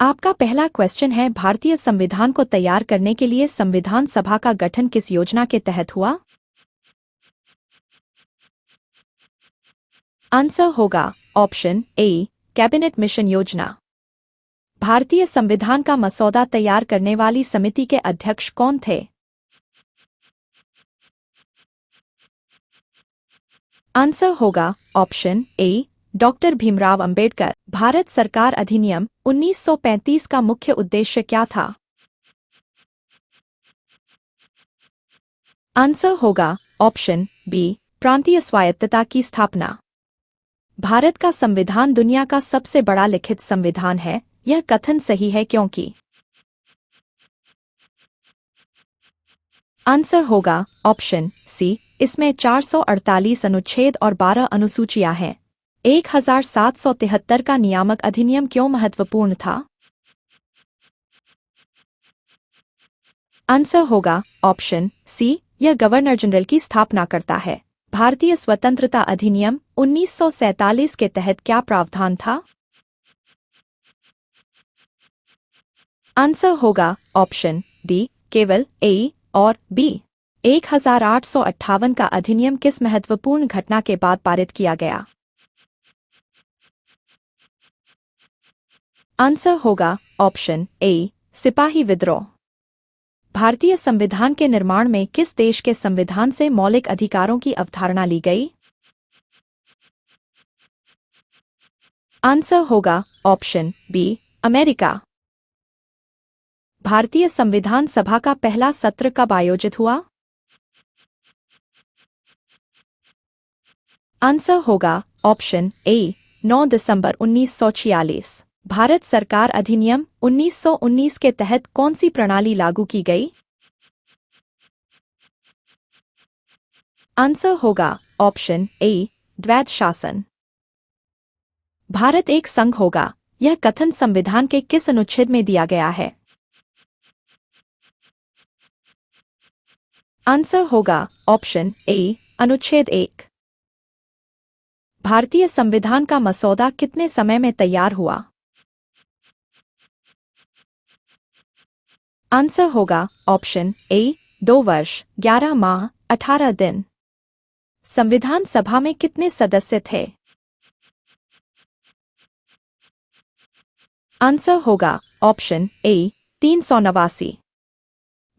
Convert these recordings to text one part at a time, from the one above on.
आपका पहला क्वेश्चन है, भारतीय संविधान को तैयार करने के लिए संविधान सभा का गठन किस योजना के तहत हुआ? आंसर होगा ऑप्शन ए, कैबिनेट मिशन योजना। भारतीय संविधान का मसौदा तैयार करने वाली समिति के अध्यक्ष कौन थे? आंसर होगा option A, doctor Bhimrao Ambedkar. Bharat सरकार अधिनियम 1935 का मुख्य उद्देश्य क्या था? आंसर होगा ऑप्शन बी, प्रांतीय स्वायत्तता की स्थापना। भारत का संविधान दुनिया का सबसे बड़ा लिखित संविधान है, यह कथन सही है क्योंकि? आंसर होगा ऑप्शन सी, इसमें 448 अनुच्छेद और 12 अनुसूचियां हैं। 1773 का नियामक अधिनियम क्यों महत्वपूर्ण था? आंसर होगा ऑप्शन सी, यह गवर्नर जनरल की स्थापना करता है। भारतीय स्वतंत्रता अधिनियम 1947 के तहत क्या प्रावधान था? आंसर होगा ऑप्शन डी, केवल ए और बी। 1858 का अधिनियम किस महत्वपूर्ण घटना के बाद पारित किया गया? आंसर होगा ऑप्शन ए, सिपाही विद्रोह। भारतीय संविधान के निर्माण में किस देश के संविधान से मौलिक अधिकारों की अवधारणा ली गई? आंसर होगा ऑप्शन बी, अमेरिका। भारतीय संविधान सभा का पहला सत्र कब आयोजित हुआ? आंसर होगा ऑप्शन ए, 9 दिसंबर 1946। भारत सरकार अधिनियम 1919 के तहत कौन सी प्रणाली लागू की गई? आंसर होगा ऑप्शन ए, द्वैध शासन। भारत एक संघ होगा, यह कथन संविधान के किस अनुच्छेद में दिया गया है? आंसर होगा ऑप्शन ए, अनुच्छेद 1। भारतीय संविधान का मसौदा कितने समय में तैयार हुआ? आंसर होगा ऑप्शन ए, 2 वर्ष 11 माह 18 दिन। संविधान सभा में कितने सदस्य थे? आंसर होगा ऑप्शन ए, 389।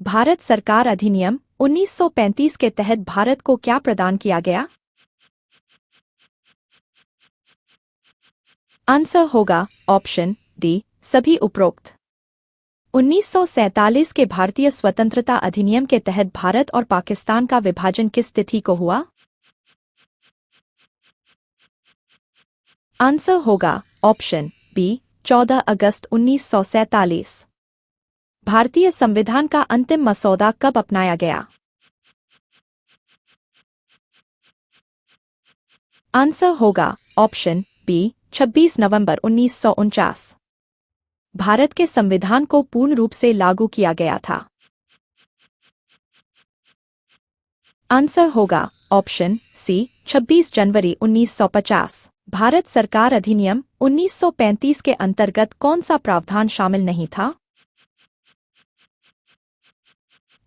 भारत सरकार अधिनियम 1935 के तहत भारत को क्या प्रदान किया गया? आंसर होगा ऑप्शन डी, सभी उपरोक्त। 1947 के भारतीय स्वतंत्रता अधिनियम के तहत भारत और पाकिस्तान का विभाजन किस तिथि को हुआ? आंसर होगा ऑप्शन बी, 14 अगस्त 1947। भारतीय संविधान का अंतिम मसौदा कब अपनाया गया? आंसर होगा ऑप्शन बी, 26 नवंबर 1949। भारत के संविधान को पूर्ण रूप से लागू किया गया था। आंसर होगा ऑप्शन सी, 26 जनवरी 1950। भारत सरकार अधिनियम 1935 के अंतर्गत कौन सा प्रावधान शामिल नहीं था?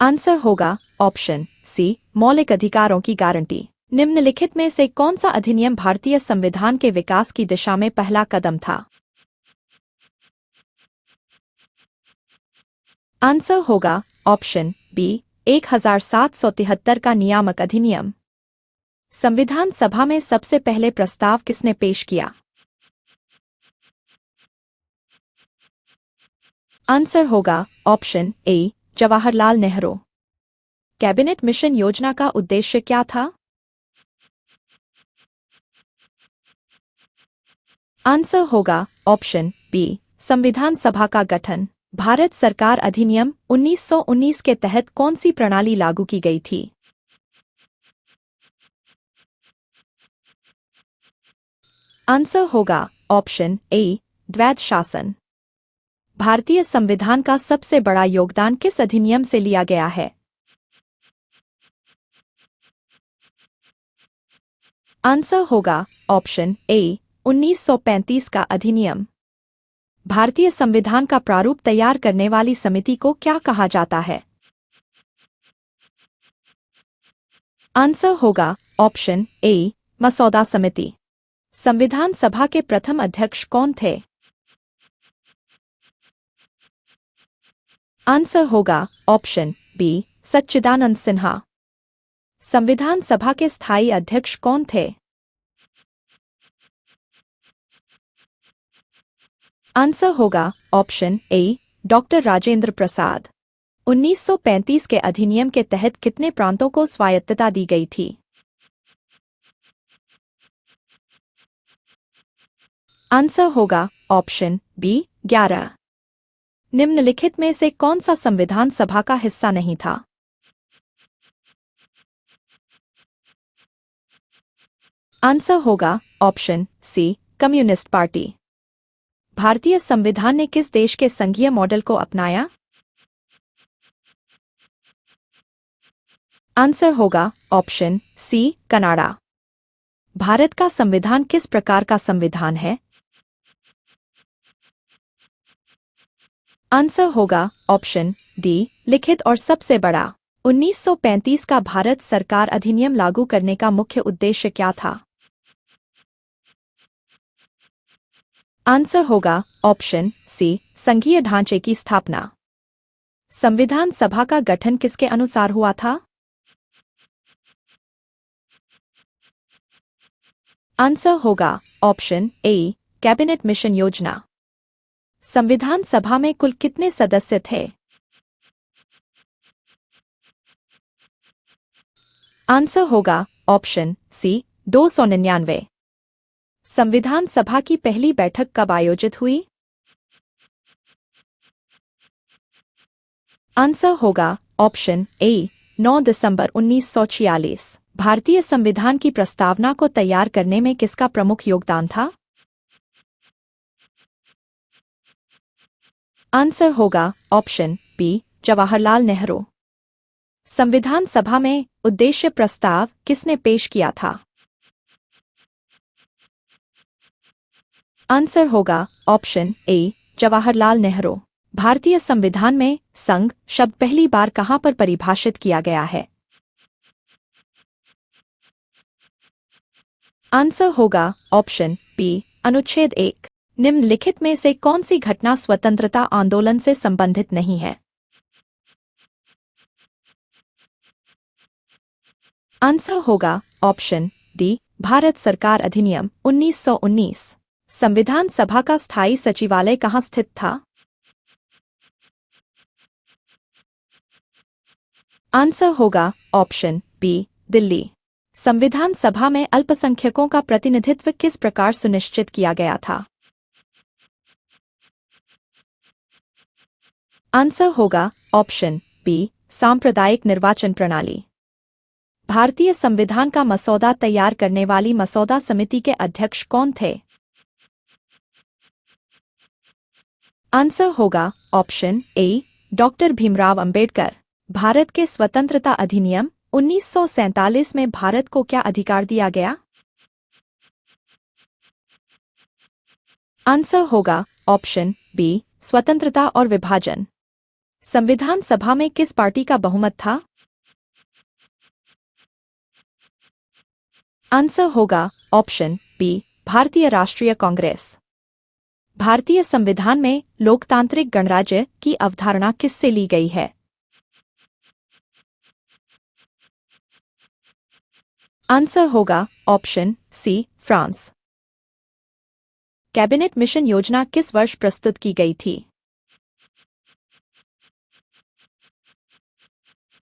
आंसर होगा ऑप्शन सी, मौलिक अधिकारों की गारंटी। निम्नलिखित में से कौन सा अधिनियम भारतीय संविधान के विकास की दिशा में पहला कदम था? आंसर होगा ऑप्शन बी, 1773 का नियामक अधिनियम। संविधान सभा में सबसे पहले प्रस्ताव किसने पेश किया? आंसर होगा option A, Jawaharlal Nehru. Cabinet mission योजना का उद्देश्य क्या था? आंसर होगा ऑप्शन बी, संविधान सभा का गठन। भारत सरकार अधिनियम 1919 के तहत कौन सी प्रणाली लागू की गई थी? आंसर होगा ऑप्शन ए, द्वैध शासन। भारतीय संविधान का सबसे बड़ा योगदान किस अधिनियम से लिया गया है? आंसर होगा ऑप्शन ए, 1935 का अधिनियम। भारतीय संविधान का प्रारूप तैयार करने वाली समिति को क्या कहा जाता है? आंसर होगा ऑप्शन ए, मसौदा समिति। संविधान सभा के प्रथम अध्यक्ष कौन थे? आंसर होगा ऑप्शन बी, सच्चिदानंद सिन्हा। संविधान सभा के स्थायी अध्यक्ष कौन थे? आंसर होगा option A, doctor Rajendra Prasad. 1935 के अधिनियम के तहत कितने प्रांतों को स्वायत्तता दी गई थी? आंसर होगा ऑप्शन बी, 11। निम्नलिखित में से कौन सा संविधान सभा का हिस्सा नहीं था? आंसर होगा ऑप्शन सी, कम्युनिस्ट पार्टी। भारतीय संविधान ने किस देश के संघीय मॉडल को अपनाया? आंसर होगा ऑप्शन सी, कनाडा। भारत का संविधान किस प्रकार का संविधान है? आंसर होगा ऑप्शन डी, लिखित और सबसे बड़ा। 1935 का भारत सरकार अधिनियम लागू करने का मुख्य उद्देश्य क्या था? आंसर होगा ऑप्शन सी, संघीय ढांचे की स्थापना। संविधान सभा का गठन किसके अनुसार हुआ था? आंसर होगा ऑप्शन ए, कैबिनेट मिशन योजना। संविधान सभा में कुल कितने सदस्य थे? आंसर होगा ऑप्शन सी, 299। संविधान सभा की पहली बैठक कब आयोजित हुई? आंसर होगा ऑप्शन ए, 9 दिसंबर 1946। भारतीय संविधान की प्रस्तावना को तैयार करने में किसका प्रमुख योगदान था? आंसर होगा ऑप्शन बी, जवाहरलाल नेहरू। संविधान सभा में उद्देश्य प्रस्ताव किसने पेश किया था? आंसर होगा ऑप्शन ए, जवाहरलाल नेहरू। भारतीय संविधान में संघ शब्द पहली बार कहां पर परिभाषित किया गया है? आंसर होगा ऑप्शन बी, अनुच्छेद 1। निम्नलिखित में से कौन सी घटना स्वतंत्रता आंदोलन से संबंधित नहीं है? आंसर होगा ऑप्शन डी, भारत सरकार अधिनियम 1919। संविधान सभा का स्थायी सचिवालय कहाँ स्थित था? आंसर होगा ऑप्शन बी, दिल्ली। संविधान सभा में अल्पसंख्यकों का प्रतिनिधित्व किस प्रकार सुनिश्चित किया गया था? आंसर होगा ऑप्शन बी, सांप्रदायिक निर्वाचन प्रणाली। भारतीय संविधान का मसौदा तैयार करने वाली मसौदा समिति के अध्यक्ष कौन थे? आंसर होगा option A, doctor Bhimrao Ambedkar. Bharat के स्वतंत्रता अधिनियम 1947 में भारत को क्या अधिकार दिया गया? आंसर होगा ऑप्शन बी, स्वतंत्रता और विभाजन। संविधान सभा में किस पार्टी का बहुमत था? आंसर होगा ऑप्शन बी, भारतीय राष्ट्रीय कांग्रेस। भारतीय संविधान में लोकतांत्रिक गणराज्य की अवधारणा किससे ली गई है? आंसर होगा option C, France. Cabinet mission योजना किस वर्ष प्रस्तुत की गई थी?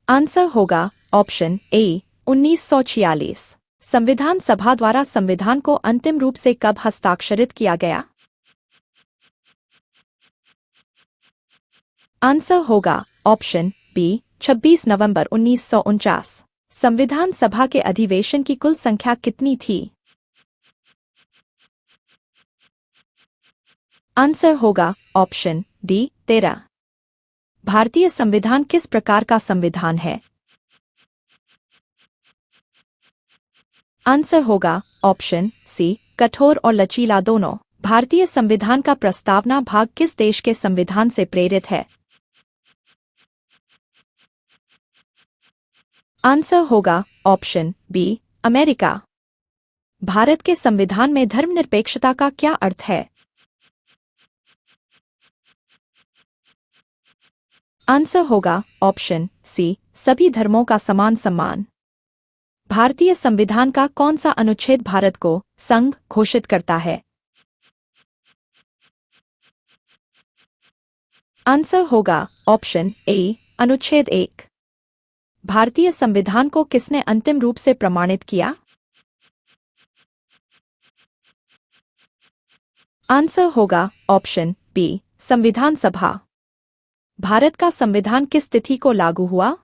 आंसर होगा ऑप्शन ए, 1946। संविधान सभा द्वारा संविधान को अंतिम रूप से कब हस्ताक्षरित किया गया? आंसर होगा ऑप्शन बी, 26 नवंबर 1949। संविधान सभा के अधिवेशन की कुल संख्या कितनी थी? आंसर होगा ऑप्शन डी, 13। भारतीय संविधान किस प्रकार का संविधान है? आंसर होगा ऑप्शन सी, कठोर और लचीला दोनों। भारतीय संविधान का प्रस्तावना भाग किस देश के संविधान से प्रेरित है? आंसर होगा ऑप्शन बी, अमेरिका। भारत के संविधान में धर्मनिरपेक्षता का क्या अर्थ है? आंसर होगा ऑप्शन सी, सभी धर्मों का समान सम्मान। भारतीय संविधान का कौन सा अनुच्छेद भारत को संघ घोषित करता है? आंसर होगा ऑप्शन ए, अनुच्छेद 1। भारतीय संविधान को किसने अंतिम रूप से प्रमाणित किया? आंसर होगा ऑप्शन बी, संविधान सभा। भारत का संविधान किस तिथि को लागू हुआ?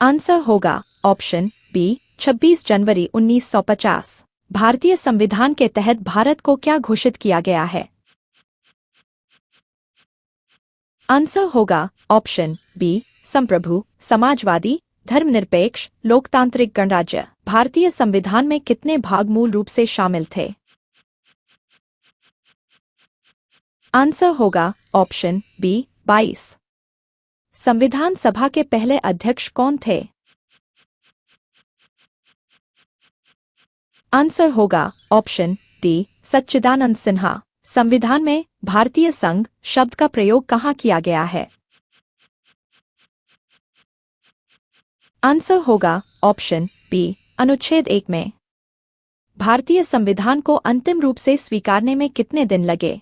आंसर होगा ऑप्शन बी, 26 जनवरी 1950। भारतीय संविधान के तहत भारत को क्या घोषित किया गया है? आंसर होगा ऑप्शन बी, संप्रभु, समाजवादी, धर्मनिरपेक्ष, लोकतांत्रिक गणराज्य। भारतीय संविधान में कितने भाग मूल रूप से शामिल थे? आंसर होगा ऑप्शन बी, 22। संविधान सभा के पहले अध्यक्ष कौन थे? आंसर होगा ऑप्शन डी, सच्चिदानंद सिन्हा। संविधान में भारतीय संघ शब्द का प्रयोग कहाँ किया गया है? आंसर होगा ऑप्शन बी, अनुच्छेद 1 में। भारतीय संविधान को अंतिम रूप से स्वीकारने में कितने दिन लगे?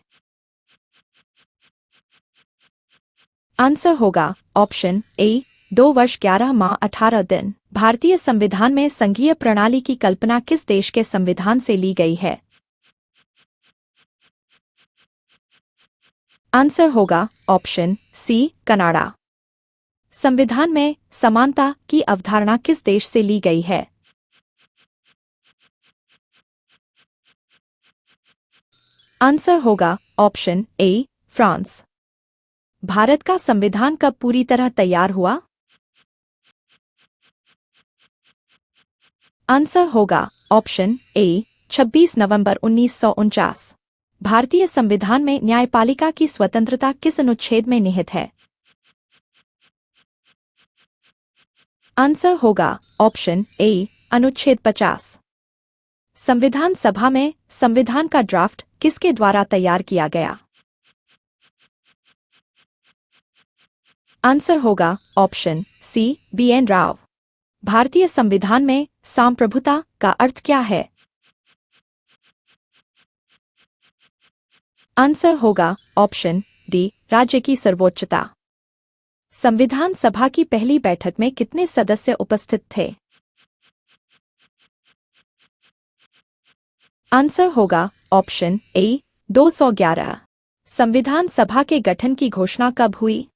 आंसर होगा ऑप्शन ए, 2 वर्ष 11 माह 18 दिन। भारतीय संविधान में संघीय प्रणाली की कल्पना किस देश के संविधान से ली गई है? आंसर होगा ऑप्शन सी, कनाडा। संविधान में समानता की अवधारणा किस देश से ली गई है? आंसर होगा ऑप्शन ए, फ्रांस। भारत का संविधान कब पूरी तरह तैयार हुआ? आंसर होगा ऑप्शन ए, 26 नवंबर 1949। भारतीय संविधान में न्यायपालिका की स्वतंत्रता किस अनुच्छेद में निहित है? आंसर होगा ऑप्शन ए, अनुच्छेद 50। संविधान सभा में संविधान का ड्राफ्ट किसके द्वारा तैयार किया गया? आंसर होगा ऑप्शन सी, बी.एन. राव। भारतीय संविधान में सांप्रभुता का अर्थ क्या है? आंसर होगा ऑप्शन डी, राज्य की सर्वोच्चता। संविधान सभा की पहली बैठक में कितने सदस्य उपस्थित थे? आंसर होगा ऑप्शन ए, 211। संविधान सभा के गठन की घोषणा कब हुई?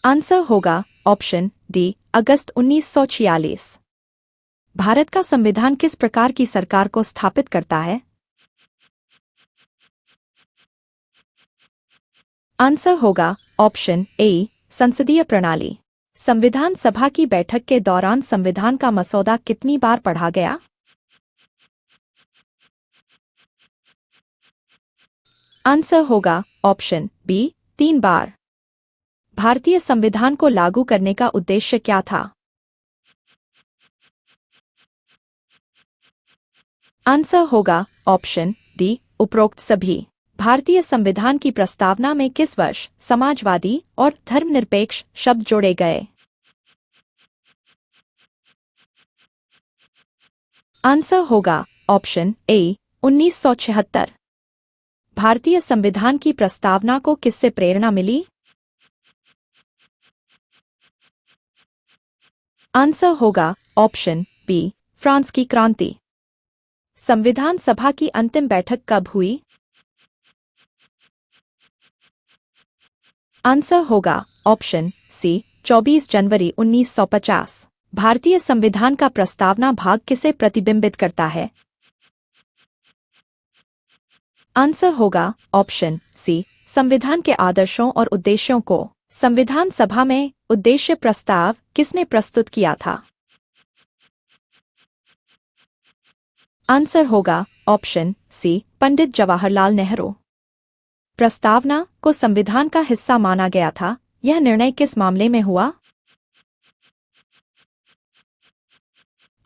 आंसर होगा ऑप्शन डी, अगस्त 1946। भारत का संविधान किस प्रकार की सरकार को स्थापित करता है? आंसर होगा ऑप्शन ए, संसदीय प्रणाली। संविधान सभा की बैठक के दौरान संविधान का मसौदा कितनी बार पढ़ा गया? आंसर होगा ऑप्शन बी, 3 बार। भारतीय संविधान को लागू करने का उद्देश्य क्या था? आंसर होगा ऑप्शन डी, उपरोक्त सभी। भारतीय संविधान की प्रस्तावना में किस वर्ष समाजवादी और धर्मनिरपेक्ष शब्द जोड़े गए? आंसर होगा ऑप्शन ए, 1976। भारतीय संविधान की प्रस्तावना को किससे प्रेरणा मिली? आंसर होगा ऑप्शन बी, फ्रांस की क्रांति। संविधान सभा की अंतिम बैठक कब हुई? आंसर होगा ऑप्शन सी, 24 जनवरी 1950। भारतीय संविधान का प्रस्तावना भाग किसे प्रतिबिंबित करता है? आंसर होगा ऑप्शन सी, संविधान के आदर्शों और उद्देश्यों को। संविधान सभा में उद्देश्य प्रस्ताव किसने प्रस्तुत किया था? आंसर होगा ऑप्शन सी, पंडित जवाहरलाल नेहरू। प्रस्तावना को संविधान का हिस्सा माना गया था, यह निर्णय किस मामले में हुआ?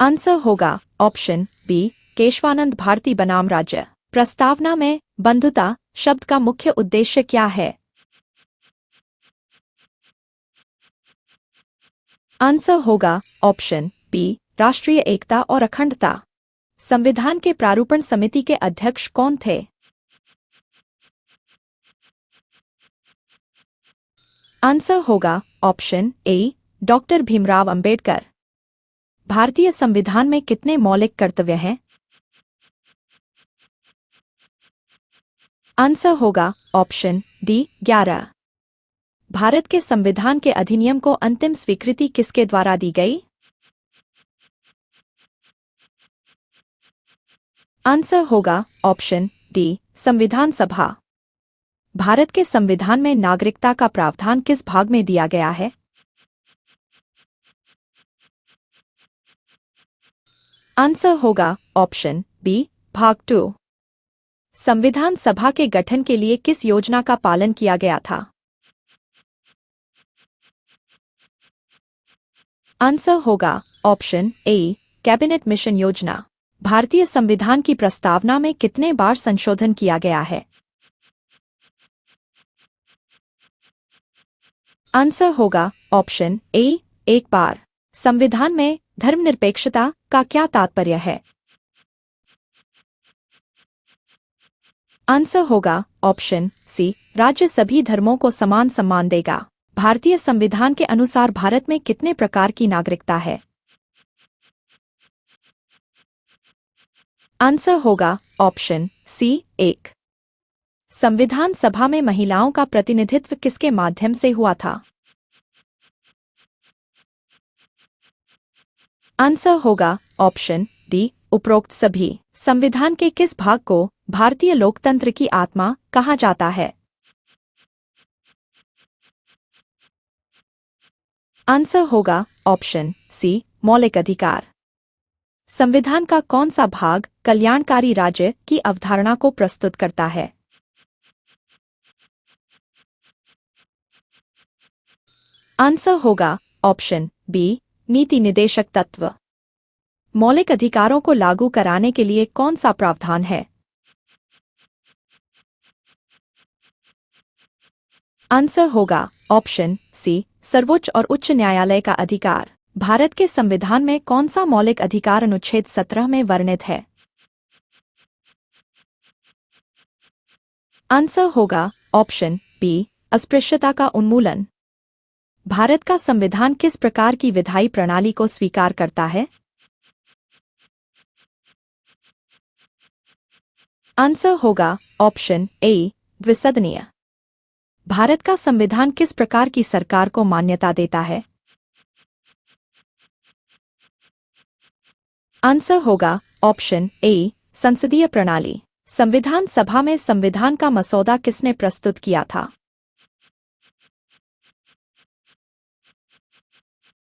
आंसर होगा ऑप्शन बी, केशवानंद भारती बनाम राज्य। प्रस्तावना में बंधुता शब्द का मुख्य उद्देश्य क्या है? आंसर होगा ऑप्शन बी, राष्ट्रीय एकता और अखंडता। संविधान के प्रारूपण समिति के अध्यक्ष कौन थे? आंसर होगा option A, doctor Bhimrao Ambedkar. भारतीय संविधान में कितने मौलिक कर्तव्य हैं? आंसर होगा ऑप्शन डी, 11। भारत के संविधान के अधिनियम को अंतिम स्वीकृति किसके द्वारा दी गई? आंसर होगा ऑप्शन डी, संविधान सभा। भारत के संविधान में नागरिकता का प्रावधान किस भाग में दिया गया है? आंसर होगा ऑप्शन बी, भाग 2। संविधान सभा के गठन के लिए किस योजना का पालन किया गया था? आंसर होगा ऑप्शन ए, कैबिनेट मिशन योजना। भारतीय संविधान की प्रस्तावना में कितने बार संशोधन किया गया है? आंसर होगा ऑप्शन ए, एक बार। संविधान में धर्मनिरपेक्षता का क्या तात्पर्य है? आंसर होगा ऑप्शन सी, राज्य सभी धर्मों को समान सम्मान देगा। भारतीय संविधान के अनुसार भारत में कितने प्रकार की नागरिकता है? आंसर होगा ऑप्शन सी, एक। संविधान सभा में महिलाओं का प्रतिनिधित्व किसके माध्यम से हुआ था? आंसर होगा ऑप्शन डी, उपरोक्त सभी। संविधान के किस भाग को भारतीय लोकतंत्र की आत्मा कहा जाता है? आंसर होगा ऑप्शन सी, मौलिक अधिकार। संविधान का कौन सा भाग कल्याणकारी राज्य की अवधारणा को प्रस्तुत करता है? आंसर होगा ऑप्शन बी, नीति निदेशक तत्व। मौलिक अधिकारों को लागू कराने के लिए कौन सा प्रावधान है? आंसर होगा ऑप्शन सी, सर्वोच्च और उच्च न्यायालय का अधिकार। भारत के संविधान में कौन सा मौलिक अधिकार अनुच्छेद 17 में वर्णित है? आंसर होगा ऑप्शन बी, अस्पृश्यता का उन्मूलन। भारत का संविधान किस प्रकार की विधायी प्रणाली को स्वीकार करता है? आंसर होगा ऑप्शन ए, द्विसदनीय। भारत का संविधान किस प्रकार की सरकार को मान्यता देता है? आंसर होगा ऑप्शन ए, संसदीय प्रणाली। संविधान सभा में संविधान का मसौदा किसने प्रस्तुत किया था?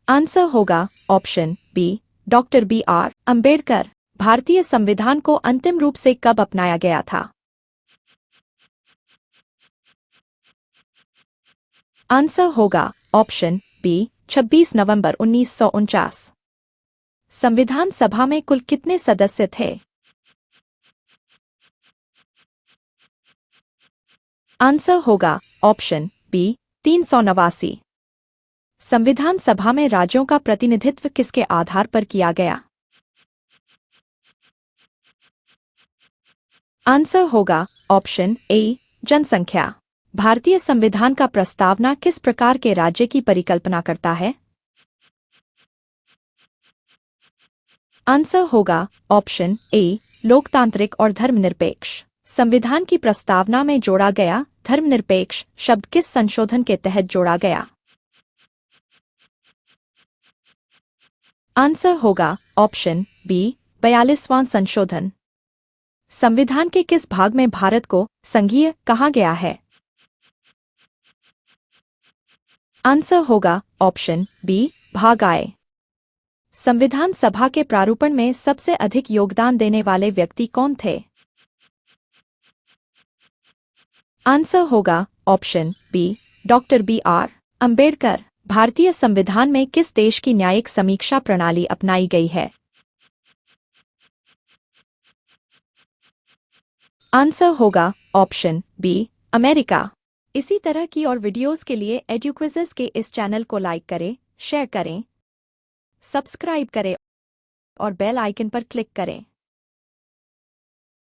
आंसर होगा option B, doctor B R. Ambedkar. भारतीय संविधान को अंतिम रूप से कब अपनाया गया था? आंसर होगा ऑप्शन बी, 26 नवंबर 1949। संविधान सभा में कुल कितने सदस्य थे? आंसर होगा ऑप्शन बी, 389। संविधान सभा में राज्यों का प्रतिनिधित्व किसके आधार पर किया गया? आंसर होगा ऑप्शन ए, जनसंख्या। भारतीय संविधान का प्रस्तावना किस प्रकार के राज्य की परिकल्पना करता है? आंसर होगा ऑप्शन ए, लोकतांत्रिक और धर्मनिरपेक्ष। संविधान की प्रस्तावना में जोड़ा गया धर्मनिरपेक्ष शब्द किस संशोधन के तहत जोड़ा गया? आंसर होगा ऑप्शन बी, 42वां संशोधन। संविधान के किस भाग में भारत को संघीय कहा गया है? आंसर होगा ऑप्शन बी भाग आए। संविधान सभा के प्रारूपण में सबसे अधिक योगदान देने वाले व्यक्ति कौन थे? आंसर होगा option B doctor B R Ambedkar. भारतीय संविधान में किस देश की न्यायिक समीक्षा प्रणाली अपनाई गई है? आंसर होगा ऑप्शन बी अमेरिका। इसी तरह की और वीडियोस के लिए एडुक्विज़्स के इस चैनल को लाइक करें, शेयर करें, सब्सक्राइब करें और बेल आइकन पर क्लिक करें।